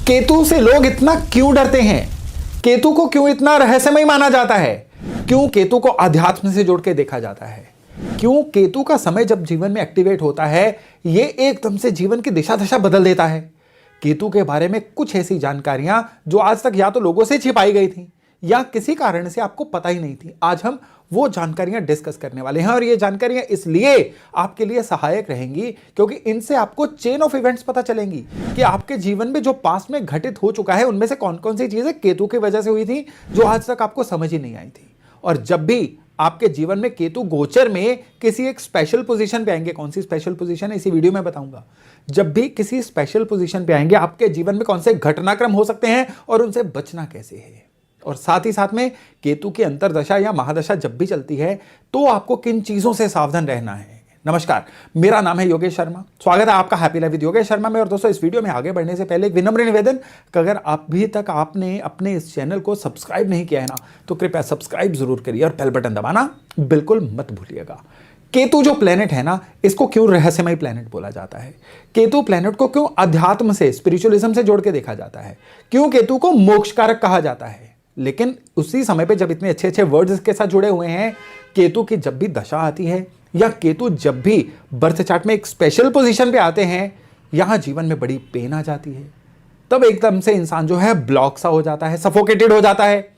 केतु से लोग इतना क्यों डरते हैं? केतु को क्यों इतना रहस्यमय माना जाता है? क्यों केतु को अध्यात्म से जोड़ के देखा जाता है? क्यों केतु का समय जब जीवन में एक्टिवेट होता है यह एकदम से जीवन की दिशा दशा बदल देता है? केतु के बारे में कुछ ऐसी जानकारियां जो आज तक या तो लोगों से छिपाई गई थी या किसी कारण से आपको पता ही नहीं थी, आज हम वो जानकारियां डिस्कस करने वाले हैं। और ये जानकारियां इसलिए आपके लिए सहायक रहेंगी क्योंकि इनसे आपको चेन ऑफ इवेंट्स पता चलेंगी कि आपके जीवन में जो पास्ट में घटित हो चुका है उनमें से कौन कौन सी चीजें केतु की वजह से हुई थी जो आज तक आपको समझ ही नहीं आई थी। और जब भी आपके जीवन में केतु गोचर में किसी एक स्पेशल पोजीशन पे आएंगे, कौन सी स्पेशल पोजीशन है इसी वीडियो में बताऊंगा, जब भी किसी स्पेशल पोजीशन पे आएंगे आपके जीवन में कौन से घटनाक्रम हो सकते हैं और उनसे बचना कैसे है। और साथ ही साथ में केतु की अंतरदशा या महादशा जब भी चलती है तो आपको किन चीजों से सावधान रहना है। नमस्कार, मेरा नाम है योगेश शर्मा, स्वागत है आपका happy life with Yogesh Sharma में। और दोस्तों, इस वीडियो में आगे बढ़ने से पहले एक विनम्र निवेदन कि अगर अभी तक आपने अपने इस चैनल को सब्सक्राइब नहीं किया है ना तो कृपया सब्सक्राइब जरूर करिए और बेल बटन दबाना बिल्कुल मत भूलिएगा। केतु जो प्लेनेट है ना, इसको क्यों रहस्यमय प्लेनेट बोला जाता है? केतु प्लेनेट को क्यों अध्यात्म से, स्पिरिचुअलिज्म से जोड़ के देखा जाता है? क्यों केतु को मोक्षकारक कहा जाता है? लेकिन उसी समय पे जब इतने अच्छे अच्छे वर्ड्स इसके साथ जुड़े हुए हैं, केतु की जब भी दशा आती है या केतु जब भी बर्थ चार्ट में एक स्पेशल पोजीशन पे आते हैं, यहां जीवन में बड़ी पेन आ जाती है। तब एकदम से इंसान जो है ब्लॉक सा हो जाता है, सफोकेटेड हो जाता है,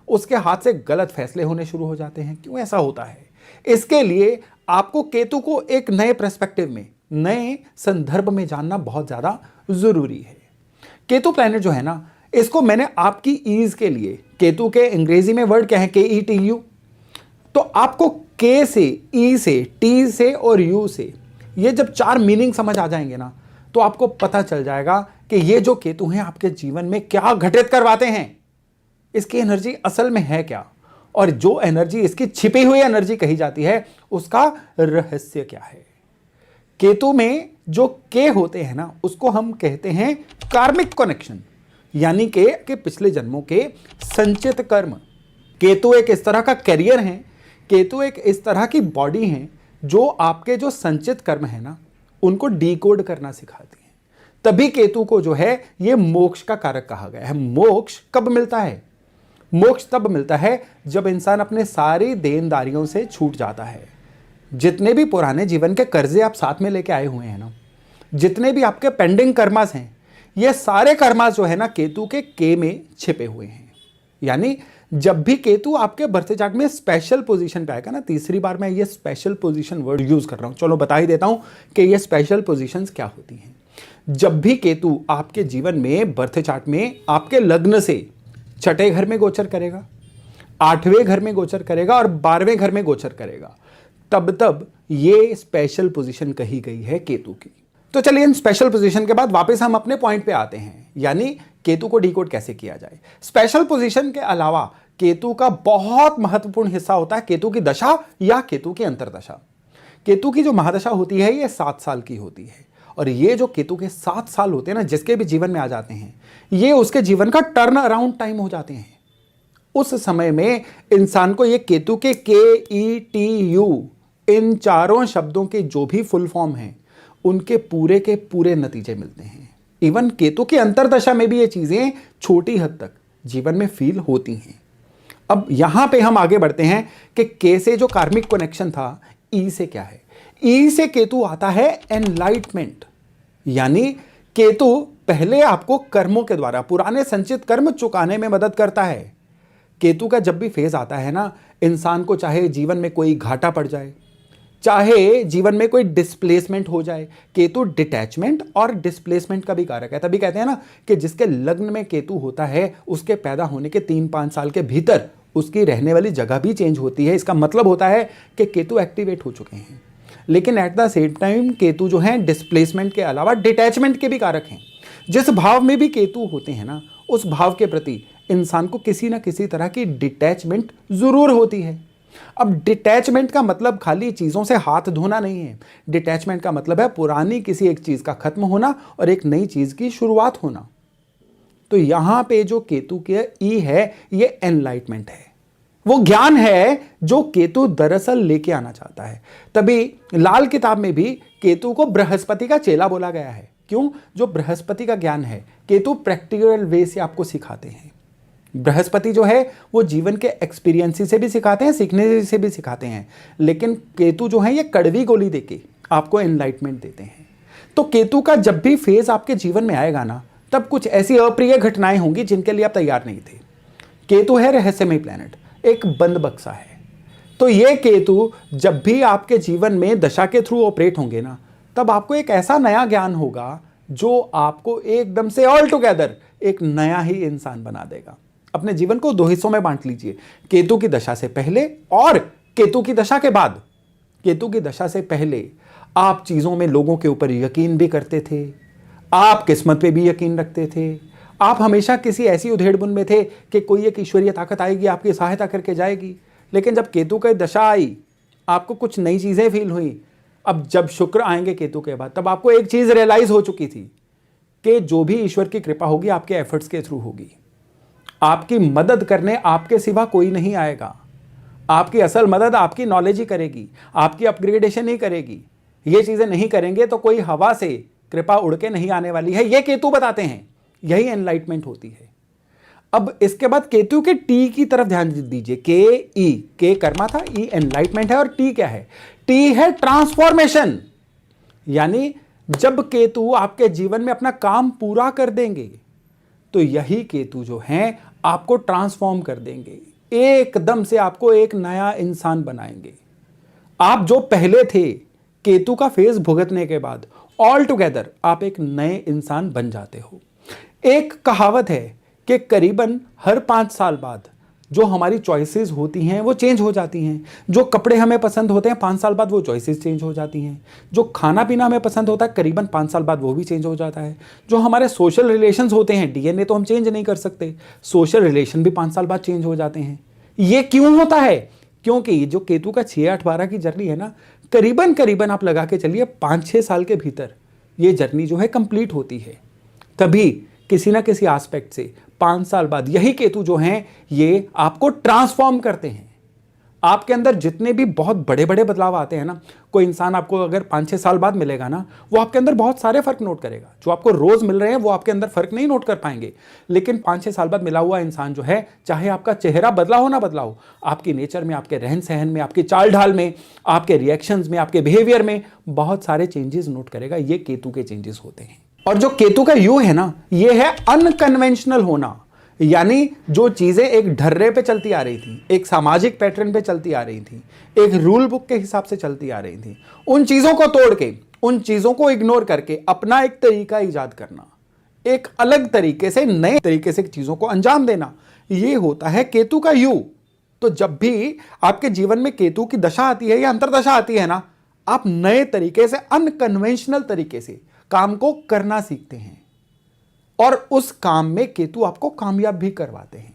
उसके हाथ से गलत फैसले होने शुरू हो जाते हैं। क्यों ऐसा होता है? इसके लिए आपको केतु को एक नए पर्सपेक्टिव में, नए संदर्भ में जानना बहुत ज्यादा जरूरी है। केतु प्लैनेट जो है ना, इसको मैंने आपकी ईज के लिए, केतु के अंग्रेजी में वर्ड क्या है? KETU। तो आपको के से, ई से, टी से और यू से ये जब चार मीनिंग समझ आ जाएंगे ना तो आपको पता चल जाएगा कि ये जो केतु हैं आपके जीवन में क्या घटित करवाते हैं, इसकी एनर्जी असल में है क्या, और जो एनर्जी इसकी छिपी हुई एनर्जी कही जाती है उसका रहस्य क्या है। केतु में जो के होते हैं ना उसको हम कहते हैं कार्मिक कनेक्शन, यानी कि पिछले जन्मों के संचित कर्म। केतु एक इस तरह का कैरियर है, केतु एक इस तरह की बॉडी है जो आपके जो संचित कर्म है ना उनको डिकोड करना सिखाती है। तभी केतु को जो है ये मोक्ष का कारक कहा गया है। मोक्ष कब मिलता है? मोक्ष तब मिलता है जब इंसान अपने सारी देनदारियों से छूट जाता है। जितने भी पुराने जीवन के कर्जे आप साथ में लेके आए हुए हैं ना, जितने भी आपके पेंडिंग कर्मास हैं, ये सारे कर्मास जो है ना केतु के में छिपे हुए हैं। यानी जब भी केतु आपके बर्थ चार्ट में स्पेशल पोजीशन पे आएगा ना, तीसरी बार मैं ये स्पेशल पोजीशन वर्ड यूज कर रहा हूं, चलो बता ही देता हूं कि ये स्पेशल पोजीशंस क्या होती हैं। जब भी केतु आपके जीवन में बर्थ चार्ट में आपके लग्न से छठे घर में गोचर करेगा, आठवें घर में गोचर करेगा और 12वें घर में गोचर करेगा, तब ये स्पेशल पोजीशन कही गई है केतु की। तो चलिए इन स्पेशल पोजीशन के बाद वापस हम अपने पॉइंट पे आते हैं, यानी केतु को डिकोड कैसे किया जाए। स्पेशल पोजीशन के अलावा केतु का बहुत महत्वपूर्ण हिस्सा होता है केतु की दशा या केतु की अंतरदशा। केतु की जो महादशा होती है ये 7 साल की होती है, और ये जो केतु के 7 साल होते हैं ना, जिसके भी जीवन में आ जाते हैं, ये उसके जीवन का टर्न अराउंड टाइम हो जाते हैं। उस समय में इंसान को ये केतु के KETU इन चारों शब्दों के जो भी फुल फॉर्म है उनके पूरे के पूरे नतीजे मिलते हैं। इवन केतु की अंतरदशा में भी ये चीजें छोटी हद तक जीवन में फील होती हैं। अब यहां पे हम आगे बढ़ते हैं कि के से जो कार्मिक कनेक्शन था, ई से क्या है? ई से केतु आता है एनलाइटमेंट, यानी केतु पहले आपको कर्मों के द्वारा पुराने संचित कर्म चुकाने में मदद करता है। केतु का जब भी फेज आता है ना, इंसान को चाहे जीवन में कोई घाटा पड़ जाए, चाहे जीवन में कोई डिस्प्लेसमेंट हो जाए, केतु डिटैचमेंट और डिस्प्लेसमेंट का भी कारक है। तभी कहते हैं ना कि जिसके लग्न में केतु होता है उसके पैदा होने के 3-5 साल के भीतर उसकी रहने वाली जगह भी चेंज होती है। इसका मतलब होता है कि केतु एक्टिवेट हो चुके हैं। लेकिन at the same time Ketu जो है डिस्प्लेसमेंट के अलावा डिटैचमेंट के भी कारक हैं। जिस भाव में भी केतु होते हैं ना, उस भाव के प्रति इंसान को किसी ना किसी तरह की डिटैचमेंट जरूर होती है। अब डिटैचमेंट का मतलब खाली चीजों से हाथ धोना नहीं है। डिटैचमेंट का मतलब है पुरानी किसी एक चीज का खत्म होना और एक नई चीज की शुरुआत होना। तो यहां पे जो केतु के ई है ये एनलाइटमेंट है, वो ज्ञान है जो केतु दरअसल लेके आना चाहता है। तभी लाल किताब में भी केतु को बृहस्पति का चेला बोला गया है, क्यों? जो बृहस्पति का ज्ञान है, केतु प्रैक्टिकल वे से आपको सिखाते हैं। बृहस्पति जो है वो जीवन के एक्सपीरियंस से भी सिखाते हैं, सीखने से भी सिखाते हैं, लेकिन केतु जो है ये कड़वी गोली देके आपको एनलाइटमेंट देते हैं। तो केतु का जब भी फेज आपके जीवन में आएगा ना, तब कुछ ऐसी अप्रिय घटनाएं होंगी जिनके लिए आप तैयार नहीं थे। केतु है रहस्यमय प्लैनेट, एक बंद बक्सा है। तो ये केतु जब भी आपके जीवन में दशा के थ्रू ऑपरेट होंगे ना, तब आपको एक ऐसा नया ज्ञान होगा जो आपको एकदम से ऑल टुगेदर एक नया ही इंसान बना देगा। अपने जीवन को दो हिस्सों में बांट लीजिए, केतु की दशा से पहले और केतु की दशा के बाद। केतु की दशा से पहले आप चीजों में लोगों के ऊपर यकीन भी करते थे, आप किस्मत पे भी यकीन रखते थे, आप हमेशा किसी ऐसी उधेड़बुन में थे कि कोई एक ईश्वरीय ताकत आएगी, आपकी सहायता करके जाएगी। लेकिन जब केतु की दशा आई, आपको कुछ नई चीजें फील हुई। अब जब शुक्र आएंगे केतु के बाद, तब आपको एक चीज रियलाइज हो चुकी थी कि जो भी ईश्वर की कृपा होगी आपके एफर्ट्स के थ्रू होगी। आपकी मदद करने आपके सिवा कोई नहीं आएगा। आपकी असल मदद आपकी नॉलेज ही करेगी, आपकी अपग्रेडेशन ही करेगी। ये चीजें नहीं करेंगे तो कोई हवा से कृपा उड़ के नहीं आने वाली है, ये केतु बताते हैं। यही एनलाइटमेंट होती है। अब इसके बाद केतु के टी की तरफ ध्यान दीजिए। के ई, के कर्मा था, ई एनलाइटमेंट है, और टी क्या है? टी है ट्रांसफॉर्मेशन। यानी जब केतु आपके जीवन में अपना काम पूरा कर देंगे तो यही केतु जो हैं आपको ट्रांसफॉर्म कर देंगे, एकदम से आपको एक नया इंसान बनाएंगे। आप जो पहले थे, केतु का फेज भुगतने के बाद ऑल टुगेदर आप एक नए इंसान बन जाते हो। एक कहावत है कि करीबन हर 5 साल बाद जो हमारी चॉइसेस होती हैं वो चेंज हो जाती हैं। जो कपड़े हमें पसंद होते हैं 5 साल बाद वो चॉइसेस चेंज हो जाती हैं। जो खाना पीना हमें पसंद होता है करीबन 5 साल बाद वो भी चेंज हो जाता है। जो हमारे सोशल रिलेशंस होते हैं, डीएनए तो हम चेंज नहीं कर सकते, सोशल रिलेशन भी 5 साल बाद चेंज हो जाते हैं। ये क्यों होता है? क्योंकि जो केतु का 6-8-12 की जर्नी है ना, करीबन आप लगा के चलिए 5-6 साल के भीतर ये जर्नी जो है कंप्लीट होती है। तभी किसी ना किसी एस्पेक्ट से 5 साल बाद यही केतु जो हैं ये आपको ट्रांसफॉर्म करते हैं। आपके अंदर जितने भी बहुत बड़े बड़े बदलाव आते हैं ना, कोई इंसान आपको अगर 5-6 साल बाद मिलेगा ना, वो आपके अंदर बहुत सारे फर्क नोट करेगा। जो आपको रोज मिल रहे हैं वो आपके अंदर फर्क नहीं नोट कर पाएंगे, लेकिन 5-6 साल बाद मिला हुआ इंसान जो है, चाहे आपका चेहरा बदला हो ना बदला हो, आपकी नेचर में, आपके रहन सहन में, आपकी चाल ढाल में, आपके रिएक्शंस में, आपके बिहेवियर में बहुत सारे चेंजेस नोट करेगा। ये केतु के चेंजेस होते हैं। और जो केतु का यू है ना, ये है अनकन्वेंशनल होना। यानी जो चीजें एक ढर्रे पे चलती आ रही थी, एक सामाजिक पैटर्न पे चलती आ रही थी, एक रूल बुक के हिसाब से चलती आ रही थी, उन चीजों को तोड़ के, उन चीजों को इग्नोर करके अपना एक तरीका ईजाद करना, एक अलग तरीके से, नए तरीके से चीजों को अंजाम देना, ये होता है केतु का यू। तो जब भी आपके जीवन में केतु की दशा आती है या अंतरदशा आती है ना, आप नए तरीके से, अनकन्वेंशनल तरीके से काम को करना सीखते हैं, और उस काम में केतु आपको कामयाब भी करवाते हैं।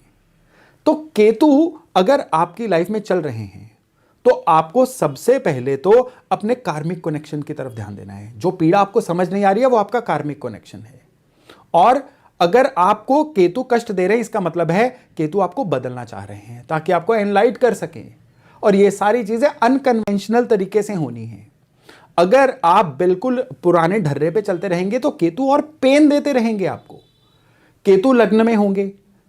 तो केतु अगर आपकी लाइफ में चल रहे हैं तो आपको सबसे पहले तो अपने कार्मिक कनेक्शन की तरफ ध्यान देना है। जो पीड़ा आपको समझ नहीं आ रही है वो आपका कार्मिक कनेक्शन है। और अगर आपको केतु कष्ट दे रहे हैं, इसका मतलब है केतु आपको बदलना चाह रहे हैं ताकि आपको एनलाइट कर सकें। और ये सारी चीजें अनकन्वेंशनल तरीके से होनी है। अगर आप बिल्कुल पुराने ढर्रे पे चलते रहेंगे तो केतु और पेन देते रहेंगे आपको। केतु लग्न में होंगे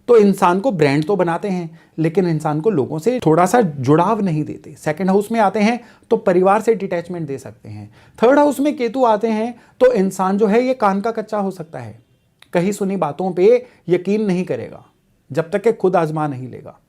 तो इंसान को ब्रांड तो बनाते हैं, लेकिन इंसान को लोगों से थोड़ा सा जुड़ाव नहीं देते। सेकंड हाउस में आते हैं तो परिवार से डिटैचमेंट दे सकते हैं। थर्ड हाउस में केतु आते हैं तो इंसान जो है ये कान का कच्चा हो सकता है, कहीं सुनी बातों पे यकीन नहीं करेगा जब तक कि खुद आजमा नहीं लेगा।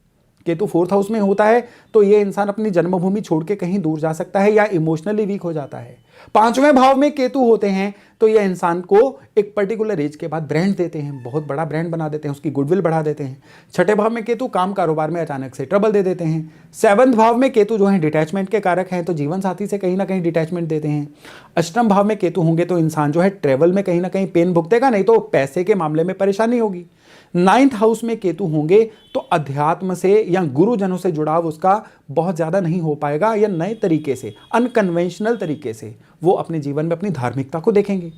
केतु 4th हाउस में होता है तो ये इंसान अपनी जन्मभूमि छोड़ के कहीं दूर जा सकता है या इमोशनली वीक हो जाता है। 5वें भाव में केतु होते हैं तो ये इंसान को एक पर्टिकुलर एज के बाद ब्रांड देते हैं, बहुत बड़ा ब्रांड बना देते हैं, उसकी गुडविल बढ़ा देते हैं। 6ठे भाव में केतु काम कारोबार में अचानक से ट्रबल दे देते हैं। 7th भाव में केतु जो है डिटैचमेंट के कारक हैं, तो जीवन साथी से कहीं ना कहीं डिटैचमेंट देते हैं। 8म भाव में केतु होंगे तो इंसान जो है ट्रेवल में कहीं ना कहीं पेन भुगतेगा, नहीं तो पैसे के मामले में परेशानी होगी। 9th हाउस में केतु होंगे तो अध्यात्म से या गुरुजनों से जुड़ाव उसका बहुत ज़्यादा नहीं हो पाएगा, या नए तरीके से, अनकन्वेंशनल तरीके से वो अपने जीवन में अपनी धार्मिकता को देखेंगे।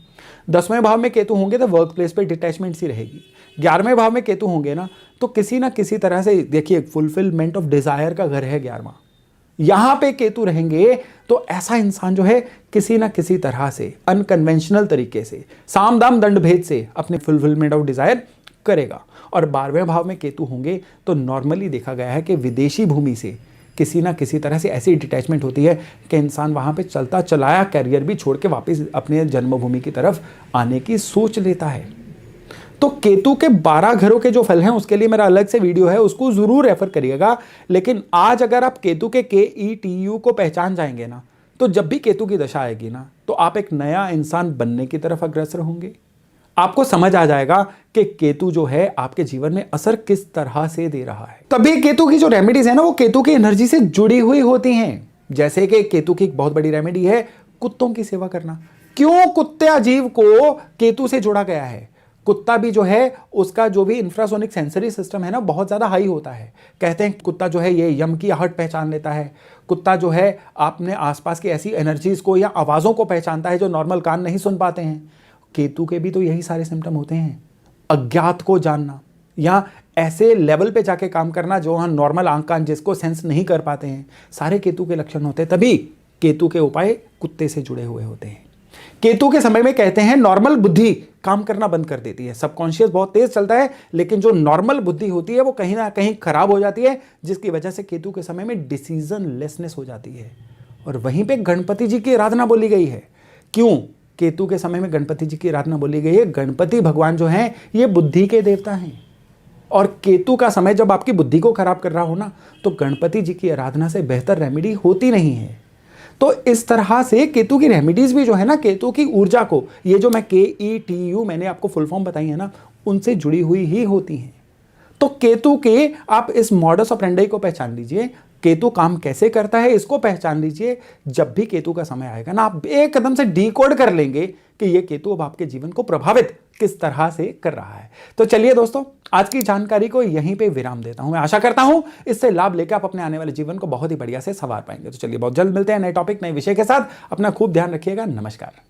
10वें भाव में केतु होंगे तो वर्क प्लेस पर डिटैचमेंट सी रहेगी। 11वें भाव में केतु होंगे ना तो किसी ना किसी तरह से, देखिए, फुलफिलमेंट ऑफ डिज़ायर का घर है 11वां। यहां पे केतु रहेंगे तो ऐसा इंसान जो है किसी ना किसी तरह से अनकन्वेंशनल तरीके से साम दाम दंड भेद से अपने फुलफिलमेंट ऑफ डिजायर करेगा। और 12वें भाव में केतु होंगे तो नॉर्मली देखा गया है कि विदेशी भूमि से किसी ना किसी तरह से ऐसी डिटैचमेंट होती है कि इंसान वहां पे चलता चलाया कैरियर भी छोड़ के वापस अपने जन्मभूमि की तरफ आने की सोच लेता है। तो केतु के 12 घरों के जो फल हैं उसके लिए मेरा अलग से वीडियो है, उसको जरूर रेफर करिएगा। लेकिन आज अगर आप केतु के KETU को पहचान जाएंगे ना, तो जब भी केतु की दशा आएगी ना, तो आप एक नया इंसान बनने की तरफ अग्रसर होंगे। आपको समझ आ जाएगा कि केतु जो है आपके जीवन में असर किस तरह से दे रहा है। तभी केतु की जो रेमेडीज है ना, वो केतु की एनर्जी से जुड़ी हुई होती हैं। जैसे कि केतु की एक बहुत बड़ी रेमेडी है कुत्तों की सेवा करना। क्यों कुत्ते जीव को केतु से जोड़ा गया है? कुत्ता भी जो है उसका जो भी इंफ्रासोनिक सेंसरी सिस्टम है ना, बहुत ज्यादा हाई होता है। कहते हैं कुत्ता जो है ये यम की आहट पहचान लेता है। कुत्ता जो है अपने आसपास की ऐसी एनर्जीज को या आवाजों को पहचानता है जो नॉर्मल कान नहीं सुन पाते हैं। केतु के भी तो यही सारे सिम्टम होते हैं। अज्ञात को जानना या ऐसे लेवल पे जाके काम करना जो हम नॉर्मल आंख कान जिसको सेंस नहीं कर पाते हैं, सारे केतु के लक्षण होते हैं। तभी केतु के उपाय कुत्ते से जुड़े हुए होते हैं। केतु के समय में कहते हैं नॉर्मल बुद्धि काम करना बंद कर देती है। सबकॉन्शियस बहुत तेज चलता है, लेकिन जो नॉर्मल बुद्धि होती है वो कहीं ना कहीं खराब हो जाती है, जिसकी वजह से केतु के समय में डिसीजन लेसनेस हो जाती है। और वहीं पे गणपति जी की आराधना बोली गई है। क्यों केतु के समय में गणपति जी की आराधना बोली गई है? गणपति भगवान जो हैं ये बुद्धि के देवता हैं। और केतु का समय जब आपकी बुद्धि को खराब कर रहा हो ना, तो गणपति जी की आराधना से बेहतर रेमेडी होती नहीं है। तो इस तरह से केतु की रेमेडीज भी जो है ना, केतु की ऊर्जा को, ये जो मैं KETU मैंने आपको फुल फॉर्म बताई है ना, उनसे जुड़ी हुई ही होती हैं। तो केतु के आप इस मॉडस ऑपरेंडी को पहचान लीजिए। केतु काम कैसे करता है इसको पहचान लीजिए। जब भी केतु का समय आएगा ना, आप एक कदम से डीकोड कर लेंगे कि ये केतु अब आपके जीवन को प्रभावित किस तरह से कर रहा है। तो चलिए दोस्तों, आज की जानकारी को यहीं पे विराम देता हूं। मैं आशा करता हूं इससे लाभ लेकर आप अपने आने वाले जीवन को बहुत ही बढ़िया से संवार पाएंगे। तो चलिए बहुत जल्द मिलते हैं नए टॉपिक नए विषय के साथ। अपना खूब ध्यान रखिएगा। नमस्कार।